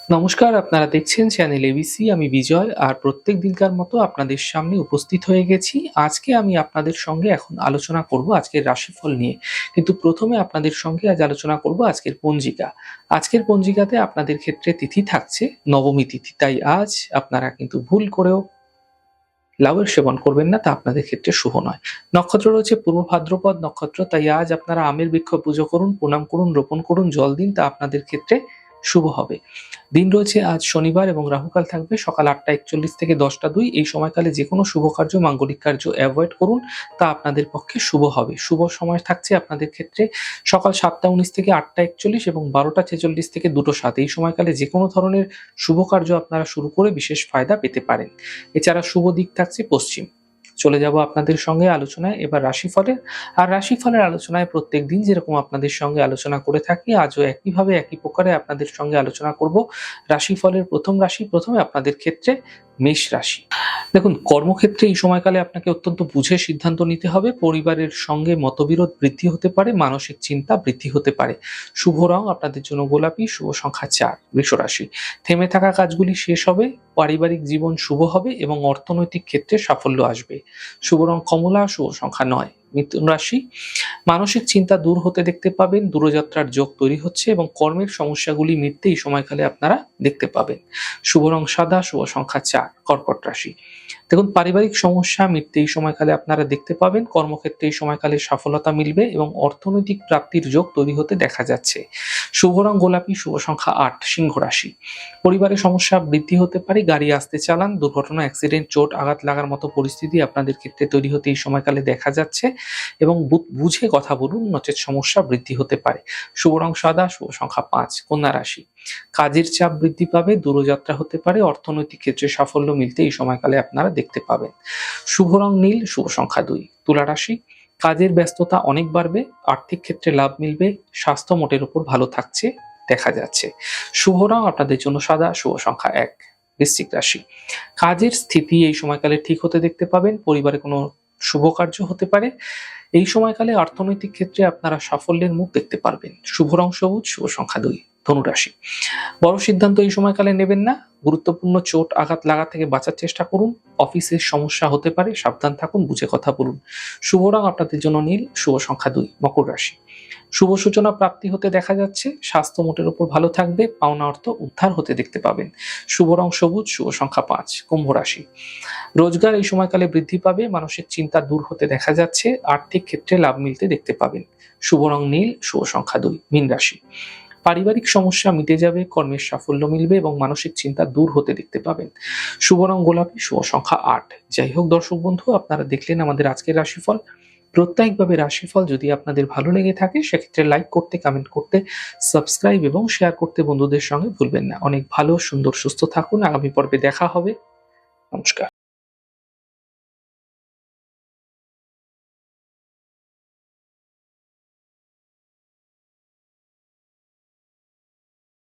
নমস্কার, আপনারা দেখছেন চ্যানেল এবিসি। আমি বিজয় আর প্রত্যেক দিনকার মতো আপনাদের সামনে উপস্থিত হয়ে গেছি। আজকে আমি আপনাদের সঙ্গে এখন আলোচনা করব আজকের রাশিফল নিয়ে। কিন্তু প্রথমে আপনাদের সঙ্গে আজ আলোচনা করব আজকের পঞ্জিকা। আজকের পঞ্জিকাতে আপনাদের ক্ষেত্রে তিথি থাকছে নবমী তিথি। তাই আজ আপনারা কিন্তু ভুল করেও লাউয়ের সেবন করবেন না, তা আপনাদের ক্ষেত্রে শুভ নয়। নক্ষত্র রয়েছে পূর্ব ভাদ্রপদ নক্ষত্র, তাই আজ আপনারা আমের বৃক্ষ পুজো করুন, প্রণাম করুন, রোপণ করুন, জল দিন, তা আপনাদের ক্ষেত্রে শুভ হবে। দিন রয়েছে আজ শনিবার এবং রাহুকাল থাকবে সকাল ৮টা ৪১ থেকে ১০টা ২। এই সময়কালে যে কোনো শুভ কার্য, মাঙ্গলিক কার্য অ্যাভয়েড করুন, তা আপনাদের পক্ষে শুভ হবে। শুভ সময় থাকছে আপনাদের ক্ষেত্রে সকাল ৭টা ১৯ থেকে ৮টা ৪১ এবং ১২টা ৪৬ থেকে ২টো ৭। এই সময়কালে যে কোনো ধরনের শুভ কার্য আপনারা শুরু করে বিশেষ ফায়দা পেতে পারেন। এছাড়া শুভ দিক থাকছে পশ্চিম। চলে যাব আপনাদের সঙ্গে আলোচনায় এবার রাশিফলের। আর রাশিফলের আলোচনায় প্রত্যেকদিন যেরকম আপনাদের সঙ্গে আলোচনা করে থাকি, আজও একইভাবে একই প্রকারে আপনাদের সঙ্গে আলোচনা করব রাশিফলের প্রথম রাশি। প্রথমে আপনাদের ক্ষেত্রে মেষ রাশি। দেখুন, কর্মক্ষেত্রে এই সময়কালে আপনাকে অত্যন্ত বুঝে সিদ্ধান্ত নিতে হবে। পরিবারের সঙ্গে মতবিরোধ বৃদ্ধি হতে পারে, মানসিক চিন্তা বৃদ্ধি হতে পারে। শুভ রং আপনাদের জন্য গোলাপি, শুভ সংখ্যা ৪। বৃষ রাশি। থেমে থাকা কাজগুলি শেষ হবে, পারিবারিক জীবন শুভ হবে এবং অর্থনৈতিক ক্ষেত্রে সাফল্য আসবে। শুভ রং কমলা, শুভ সংখ্যা ৯। মিথুন রাশি। মানসিক চিন্তা দূর হতে দেখতে পাবেন, দূরযাত্রার যোগ তৈরি হচ্ছে এবং কর্মের সমস্যাগুলি মিটতে এই সময়কালে আপনারা দেখতে পাবেন। শুভ রং সাদা, শুভ সংখ্যা ৪। কর্কট রাশি। দেখুন, পারিবারিক সমস্যা মিটতে এই সময়কালে আপনারা দেখতে পাবেন, কর্মক্ষেত্রে এই সময়কালে সফলতা মিলবে এবং অর্থনৈতিক প্রাপ্তির যোগ তৈরি হতে দেখা যাচ্ছে। শুভ রং গোলাপি, শুভ সংখ্যা ৮। সিংহ রাশি। পরিবারে সমস্যা বৃদ্ধি হতে পারে, গাড়ি আস্তে চালান, দুর্ঘটনা, অ্যাক্সিডেন্ট, চোট আঘাত লাগার মতো পরিস্থিতি আপনাদের ক্ষেত্রে তৈরি হতে এই সময়কালে দেখা যাচ্ছে এবং বুঝে কথা বলুন, নচেত সমস্যা বৃদ্ধি হতে পারে। শুভ রং সাদা, শুভ সংখ্যা ৫। কন্যা রাশি। কাজের চাপ বৃদ্ধি পাবে, দূরযাত্রা হতে পারে, অর্থনৈতিক ক্ষেত্রে সাফল্য মিলতে এই সময়কালে আপনারা দেখতে পাবেন। শুভ রং নীল, শুভ সংখ্যা ২। তুলা রাশি। কাজের ব্যস্ততা অনেক বাড়বে, আর্থিক ক্ষেত্রে লাভ মিলবে, স্বাস্থ্য মোটের উপর ভালো থাকছে দেখা যাচ্ছে। শুভ রং আপনাদের জন্য সাদা, শুভ সংখ্যা ১। বৃশ্চিক রাশি। কাজের স্থিতি এই সময়কালে ঠিক হতে দেখতে পাবেন, পরিবারে কোনো শুভ কার্য হতে পারে। এই সময়কালে অর্থনৈতিক ক্ষেত্রে আপনারা সাফল্যের মুখ দেখতে পারবেন। শুভ রং সবুজ, শুভ সংখ্যা ২। ধনুরাশি। বড় সিদ্ধান্ত এই সময়কালে নেবেন না, গুরুত্বপূর্ণ চোট আঘাত লাগা থেকে বাঁচার চেষ্টা করুন। অফিসের সমস্যা হতে পারে, সাবধান থাকুন, বুঝে কথা বলুন। শুভ রং আপনাদের জন্য নীল, শুভ সংখ্যা ২। মকর রাশি। শুভ সূচনা প্রাপ্তি হতে দেখা যাচ্ছে, স্বাস্থ্য মোটের উপর ভালো থাকবে, পাওনা অর্থ উদ্ধার হতে দেখতে পাবেন। শুভ রং সবুজ, শুভ সংখ্যা ৫। কুম্ভ রাশি। রোজগার এই সময়কালে বৃদ্ধি পাবে, মানসিক চিন্তা দূর হতে দেখা যাচ্ছে, আর্থিক ক্ষেত্রে লাভ মিলতে দেখতে পাবেন। শুভ রং নীল, শুভ সংখ্যা ২। মীন রাশি। পারিবারিক সমস্যা মিটে যাবে, কর্মের সাফল্য মিলবে এবং মানসিক চিন্তা দূর হতে দেখতে পাবেন। শুভ রং গোলাপি, শুভ সংখ্যা ৮। যাই হোক দর্শক বন্ধু, আপনারা দেখলেন আমাদের আজকের রাশিফল। প্রত্যেকভাবে রাশিফল যদি আপনাদের ভালো লেগে থাকে সেক্ষেত্রে লাইক করতে, কমেন্ট করতে, সাবস্ক্রাইব এবং শেয়ার করতে বন্ধুদের সঙ্গে ভুলবেন না। অনেক ভালো, সুন্দর, সুস্থ থাকুন। আগামী পর্বে দেখা হবে। নমস্কার।